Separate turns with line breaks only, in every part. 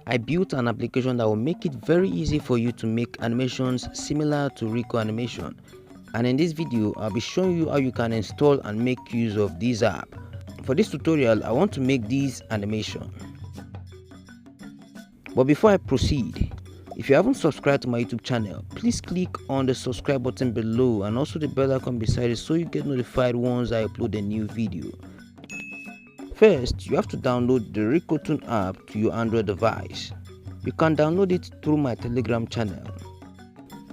I built an application that will make it very easy for you to make animations similar to Rico animation. And in this video, I'll be showing you how you can install and make use of this app. For this tutorial, I want to make this animation. But before I proceed, if you haven't subscribed to my YouTube channel, please click on the subscribe button below and also the bell icon beside it so you get notified once I upload a new video. First, you have to download the Rico app to your Android device. You can download it through my Telegram channel.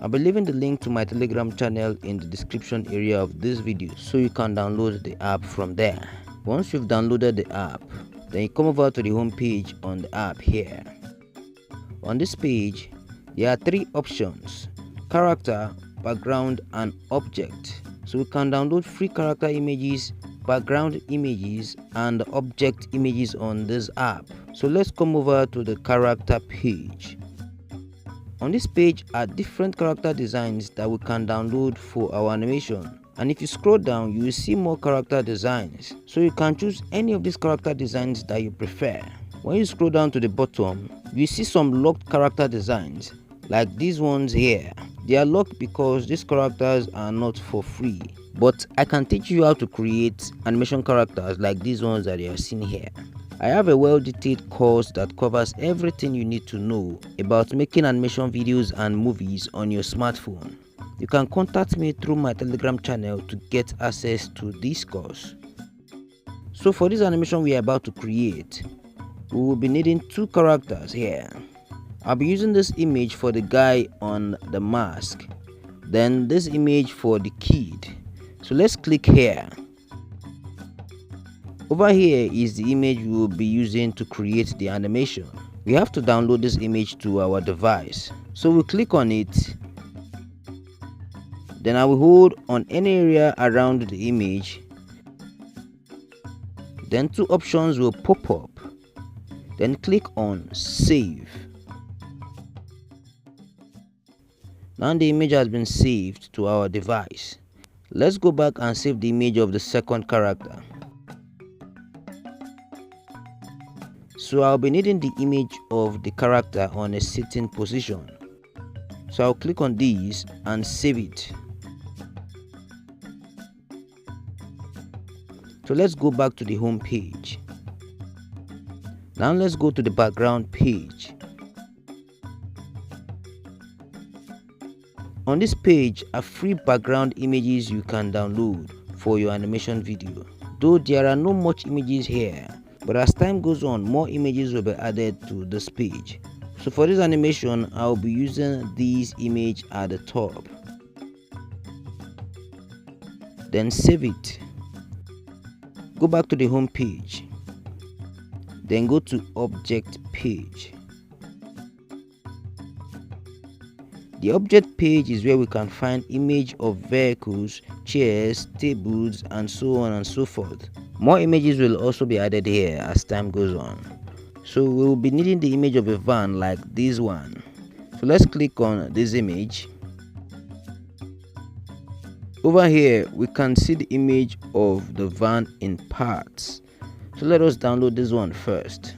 I'll be leaving the link to my Telegram channel in the description area of this video so you can download the app from there. Once you've downloaded the app, then you come over to the home page on the app here. On this page, there are three options: character, background, and object. So we can download free character images, background images, and object images on this app. So let's come over to the character page. On this page are different character designs that we can download for our animation. And if you scroll down, you will see more character designs. So you can choose any of these character designs that you prefer. When you scroll down to the bottom, you see some locked character designs like these ones here. They are locked because these characters are not for free. But I can teach you how to create animation characters like these ones that you are seeing here. I have a well-detailed course that covers everything you need to know about making animation videos and movies on your smartphone. You can contact me through my Telegram channel to get access to this course. So for this animation we are about to create, we will be needing two characters here. I'll be using this image for the guy on the mask, then this image for the kid. So let's click here. Over here is the image we will be using to create the animation. We have to download this image to our device. So we click on it. Then I will hold on any area around the image. Then two options will pop up. Then click on save. Now the image has been saved to our device. Let's go back and save the image of the second character. So I'll be needing the image of the character on a sitting position. So I'll click on this and save it. So let's go back to the home page. Now let's go to the background page. On this page are free background images you can download for your animation video. Though there are not much images here, but as time goes on, more images will be added to this page. So for this animation, I'll be using this image at the top. Then save it. Go back to the home page. Then go to object page. The object page is where we can find image of vehicles, chairs, tables, and so on and so forth. More images will also be added here as time goes on. So we will be needing the image of a van like this one. So let's click on this image. Over here we can see the image of the van in parts. So let us download this one first.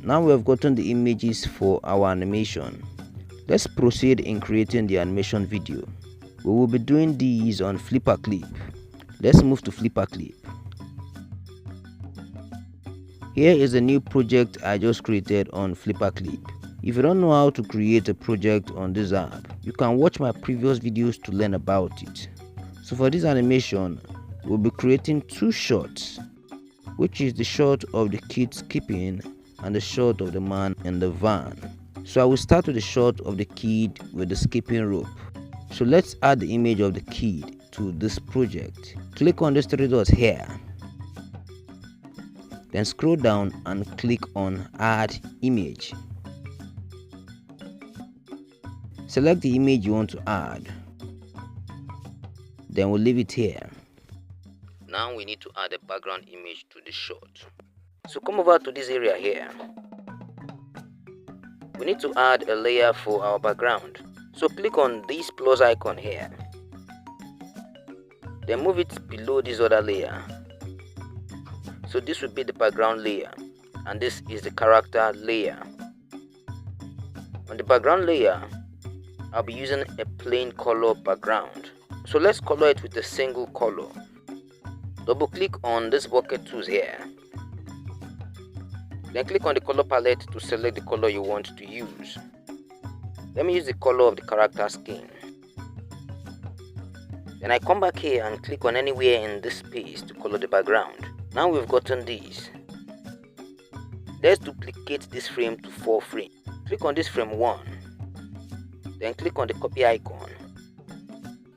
Now we have gotten the images for our animation. Let's proceed in creating the animation video. We will be doing these on Flipaclip. Let's move to Flipaclip. Here is a new project I just created on Flipaclip. If you don't know how to create a project on this app, you can watch my previous videos to learn about it. So for this animation, we'll be creating two shots, which is the shot of the kid skipping and the shot of the man in the van. So I will start with the shot of the kid with the skipping rope. So let's add the image of the kid to this project. Click on these three dots here. Then scroll down and click on add image. Select the image you want to add. Then we'll leave it here. Now we need to add a background image to the shot. So come over to this area here. We need to add a layer for our background. So click on this plus icon here. Then move it below this other layer. So this will be the background layer, and this is the character layer. On the background layer, I'll be using a plain color background. So let's color it with a single color. Double click on this bucket tools here. Then click on the color palette to select the color you want to use. Let me use the color of the character skin. Then I come back here and click on anywhere in this space to color the background. Now we've gotten these. Let's duplicate this frame to 4 frames. Click on this frame 1. Then click on the copy icon.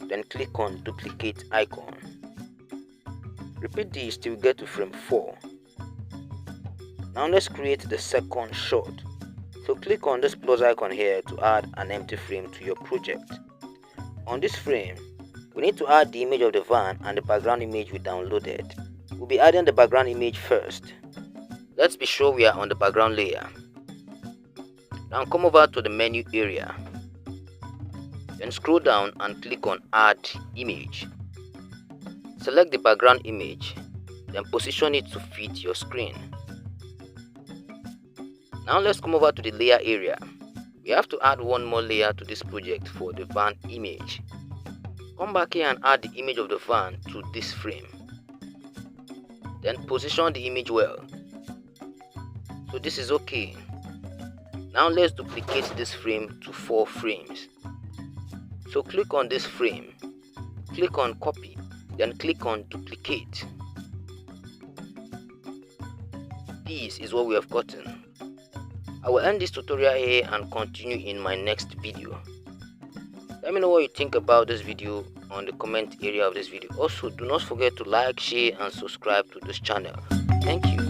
Then click on duplicate icon. Repeat this till we get to frame 4. Now let's create the second shot. So click on this plus icon here to add an empty frame to your project. On this frame, we need to add the image of the van and the background image we downloaded. We'll be adding the background image first. Let's be sure we are on the background layer. Now come over to the menu area. Then scroll down and click on add image. Select the background image, then position it to fit your screen. Now let's come over to the layer area. We have to add one more layer to this project for the van image. Come back here and add the image of the van to this frame. Then position the image well. So this is okay. Now let's duplicate this frame to 4 frames. So click on this frame, click on copy, then click on duplicate. This is what we have gotten. I will end this tutorial here and continue in my next video. Let me know what you think about this video on the comment area of this video. Also, do not forget to like, share and subscribe to this channel. Thank you.